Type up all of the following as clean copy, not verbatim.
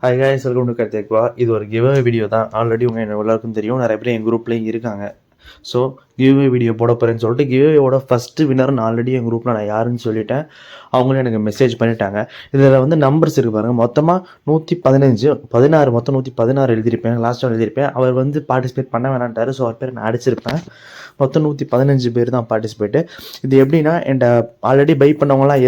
Hi guys, welcome to Karthikva. இது ஒரு giveaway video தான். ஆல்ரெடி எல்லாருக்கும் தெரியும், நிறைய பேர் என் குரூப்லேயும் இருக்காங்க. ஸோ கிவ்அவே வீடியோ போட போகிறேன்னு சொல்லிட்டு கிவ்அவேயோட ஃபஸ்ட்டு வின்னர் நான் ஆல்ரெடி என் குரூப்பில் நான் யாருன்னு சொல்லிட்டேன். அவங்களும் எனக்கு மெசேஜ் பண்ணிட்டாங்க. இதில் வந்து நம்பர்ஸ் இருக்கு பாருங்கள். மொத்தமாக 116 மொத்தம் 116 எழுதியிருப்பேன். லாஸ்ட்டாக எழுதியிருப்பேன். அவர் வந்து பார்ட்டிசிபேட் பண்ண வேணான்ட்டார். ஸோ அவர் பேர் நான் அடிச்சிருப்பேன். மொத்தம் 115 பேர் தான் பார்ட்டிசிபேட்டு. இது எப்படின்னா, என்கிட்ட ஆல்ரெடி பை பண்ணவங்களாம்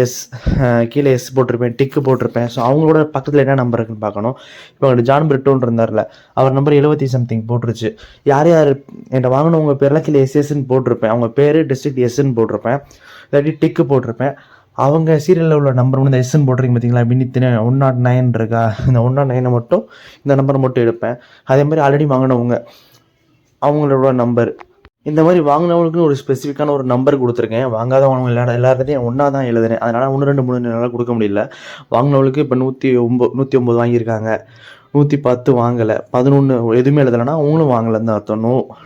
கீழே எஸ் போட்டிருப்பேன், டிக்கு போட்டிருப்பேன். ஸோ அவங்களோட பக்கத்தில் என்ன நம்பர் இருக்குன்னு பார்க்கணும். இப்போ அவங்கள்ட்ட ஜான் பிரிட்டோன் இருந்தார்ல, அவர் நம்பர் 70 சம்திங் போட்டுருச்சு. யார் என்கிட்ட வாங்கினவங்க பேர்லாம் கீழே எஸ்எஸ்ன்னு போட்டிருப்பேன். அவங்க பேர் டிஸ்ட்ரிக்ட் எஸ்ன்னு போட்டிருப்பேன், இல்லாட்டி டிக்கு போட்டிருப்பேன். அவங்க சீரியலில் உள்ள நம்பர் வந்து எஸ்ன்னு போட்டிருக்கீங்க பார்த்தீங்களா, வினித்தினு 109 இருக்கா, இந்த 109 மட்டும் இந்த நம்பர் மட்டும் எடுப்பேன். அதே மாதிரி ஆல்ரெடி வாங்கினவங்க அவங்களோட நம்பர், இந்த மாதிரி வாங்கினவங்களுக்கு ஒரு ஸ்பெசிஃபிக்கான ஒரு நம்பர் கொடுத்துருக்கேன். வாங்காதவங்க எல்லாத்தையும் ஒன்றா தான் எழுதுனேன். அதனால் 1 2 3 என்னால் கொடுக்க முடியல. வாங்கினவங்களுக்கு இப்போ 109 வாங்கியிருக்காங்க, 110 வாங்கலை, 11 எதுவுமே எழுதலைன்னா அவங்களும் வாங்கலன்னு தான் அர்த்தம்.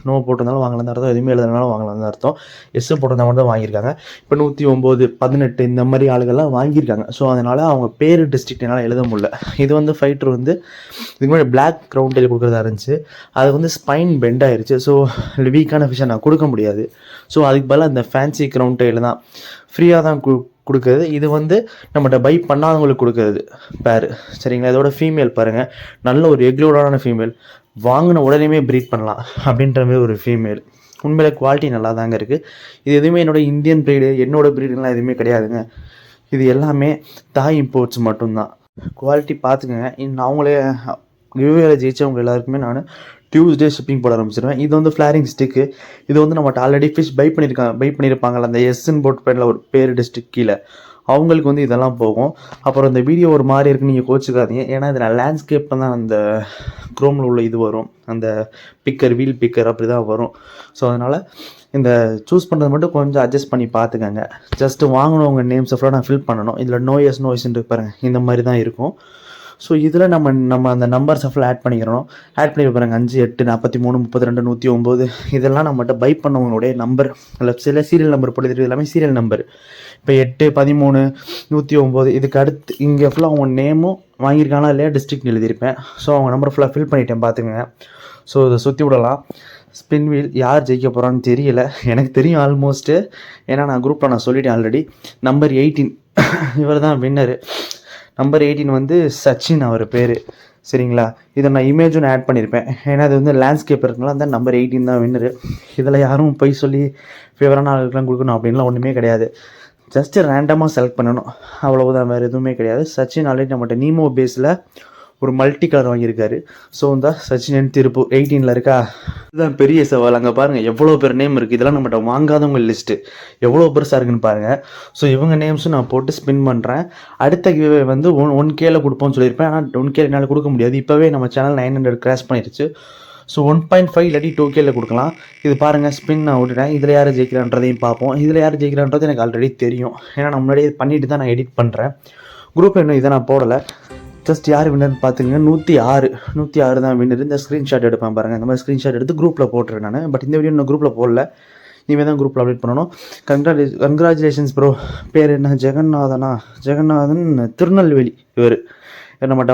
நோ போட்டிருந்தாலும் வாங்கலன்னு அர்த்தம், எதுவுமே எழுதனாலும் வாங்கலன்னு அர்த்தம். எஸ் போட்டிருந்தா மட்டும் தான் வாங்கியிருக்காங்க. இப்போ 109 18 இந்த மாதிரி ஆளுகள்லாம் வாங்கியிருக்காங்க. ஸோ அதனால் அவங்க பேர் டிஸ்ட்ரிக்ட் என்னால் எழுத முடியல. இது வந்து ஃபைட்டர் வந்து இதுக்கு முன்னாடி பிளாக் கிரவுண்ட் டெயில் கொடுக்குறதா இருந்துச்சு. அது வந்து ஸ்பைன் பெண்ட் ஆயிடுச்சு. ஸோ வீக்கான ஃபிஷ்ஷை நான் கொடுக்க முடியாது. ஸோ அதுக்கு பதிலாக இந்த ஃபேன்சி கிரவுண்ட் டெயில் தான் ஃப்ரீயாக தான் கொடுக்குறது. இது வந்து நம்மகிட்ட பை பண்ணாதவங்களுக்கு கொடுக்குறது பேர், சரிங்களா. இதோட ஃபீமேல் பாருங்கள், நல்ல ஒரு எக்லோடான ஃபீமேல், வாங்கின உடனே ப்ரீட் பண்ணலாம் அப்படின்ற மாதிரி ஒரு ஃபீமேல். உண்மையில குவாலிட்டி நல்லா தாங்க இருக்குது. இது எதுவுமே இந்தியன் ப்ரீடு, என்னோட ப்ரீடுலாம் எதுவுமே கிடையாதுங்க. இது எல்லாமே தாய் இம்போர்ட்ஸ் மட்டும்தான். குவாலிட்டி பார்த்துக்கங்க. அவங்களே கிவ்அவேல ஜெயிச்சவங்க எல்லாருக்குமே நான் டியூஸ்டே ஷிப்பிங் போட ஆரம்பிச்சிருவேன். இது வந்து ஃப்ளாரிங் ஸ்டிக்கு. இது வந்து நம்மகிட்ட ஆல்ரெடி ஃபிஷ் பை பண்ணியிருப்பாங்கள்ல, அந்த எஸ்ன்னு போட்டு பேரில் ஒரு பேர் டிஸ்ட்ரிக் கீழே, அவங்களுக்கு வந்து இதெல்லாம் போகும். அப்புறம் இந்த வீடியோ ஒரு மாதிரி இருக்குன்னு நீங்கள் கோச்சிக்காதீங்க. ஏன்னா இதில் லேண்ட்ஸ்கேப்பில் தான் அந்த க்ரோமில் உள்ள இது வரும், அந்த வீல் பிக்கர் அப்படி தான் வரும். ஸோ அதனால் இந்த சூஸ் பண்ணுறது மட்டும் கொஞ்சம் அட்ஜஸ்ட் பண்ணி பார்த்துக்கங்க. ஜஸ்ட்டு வாங்கினவங்க நேம்ஸை ஃபுல்லாக நான் ஃபில் பண்ணணும். இதில் நோ எஸ்ன்னு பாருங்கள், இந்த மாதிரி தான் இருக்கும். ஸோ இதில் நம்ம அந்த நம்பர்ஸை ஃபுல்லாக ஆட் பண்ணிக்கிறோம். ஆட் பண்ணி பாருங்கள், 5 8 43 32 109 இதெல்லாம் நம்மகிட்ட பை பண்ணவங்களுடைய நம்பர். இல்லை சில சீரியல் நம்பர் போட்டு எல்லாமே சீரியல் நம்பர். இப்போ 8 13 109 இதுக்கு அடுத்து இங்கே ஃபுல்லாக அவங்க நேமும் வாங்கியிருக்காங்களா இல்லையா டிஸ்ட்ரிக்ட் எழுதியிருப்பேன். ஸோ அவங்க நம்பர் ஃபுல்லாக ஃபில் பண்ணிட்டேன் பார்த்துங்க. ஸோ இதை சுற்றி விடலாம். ஸ்பின் வீல் யார் ஜெயிக்க போகிறான்னு தெரியல. எனக்கு தெரியும் ஆல்மோஸ்ட்டு, ஏன்னா நான் குரூப்பில் நான் சொல்லிட்டேன் ஆல்ரெடி. நம்பர் 18 இவர் தான் வின்னரு. நம்பர் 18 வந்து சச்சின் அவர் பேர், சரிங்களா. இதை நான் இமேஜும் ஆட் பண்ணியிருப்பேன். ஏன்னா அது வந்து லேண்ட்ஸ்கேப் இருக்குங்களா, அந்த நம்பர் 18 தான் வின்னரு. இதில் யாரும் போய் சொல்லி ஃபேவரான ஆளுக்கெலாம் கொடுக்கணும் அப்படின்லாம் ஒன்றுமே கிடையாது. ஜஸ்ட்டு ரேண்டமாக செலக்ட் பண்ணணும், அவ்வளவுதான், வேறு எதுவுமே கிடையாது. சச்சின் ஆல்ரெடி நம்மகிட்ட நீமோ பேஸில் ஒரு மல்டி கலர் வாங்கியிருக்காரு. ஸோ இந்த சச்சின் திருப்பூர் 18 இருக்கா, இதுதான் பெரிய சவால். அங்கே பாருங்கள் எவ்வளோ பேர் நேம் இருக்குது. இதெல்லாம் நம்மகிட்ட வாங்காதவங்க லிஸ்ட்டு எவ்வளோ பெருசாக இருக்குன்னு பாருங்கள். ஸோ இவங்க நேம்ஸும் நான் போட்டு ஸ்பின் பண்ணுறேன். அடுத்த கிவ்அவே வந்து 1Kல கொடுப்போம்னு சொல்லியிருப்பேன். ஆனால் 1K என்னால் கொடுக்க முடியாது. இப்போவே நம்ம சேனல் 900 கிராஸ் பண்ணிடுச்சு. ஸோ 1.5 இல்லாட்டி 2Kல கொடுக்கலாம். இது பாருங்கள், ஸ்பின் நான் விட்டுட்டேன். இதில் யார் ஜெயிக்கிறான்றதையும் பார்ப்போம். இதில் யார் ஜெயிக்கிறான்றது எனக்கு ஆல்ரெடி தெரியும். ஏன்னா நான் முன்னாடியே பண்ணிட்டு தான் நான் எடிட் பண்ணுறேன். குரூப் இன்னும் இதை நான் போடலை. ஜஸ்ட் யார் வின்னர்னு பார்த்துங்க, 106 தான் வின்னர். இந்த ஸ்க்ரீன்ஷாட் எடுப்பேன் பாருங்கள். இந்த மாதிரி ஸ்க்ரீன்ஷாட் எடுத்து குரூப்பில் போட்டுருவேன் நான். பட் இந்த வீடியோ நான் குரூப்பில் போடல, இனிமேல் தான் குரூப்பில் அப்டேட் பண்ணணும். Congratulations bro. பேர் என்ன, ஜெகநாதன், திருநெல்வேலி. இவர் நம்மகிட்ட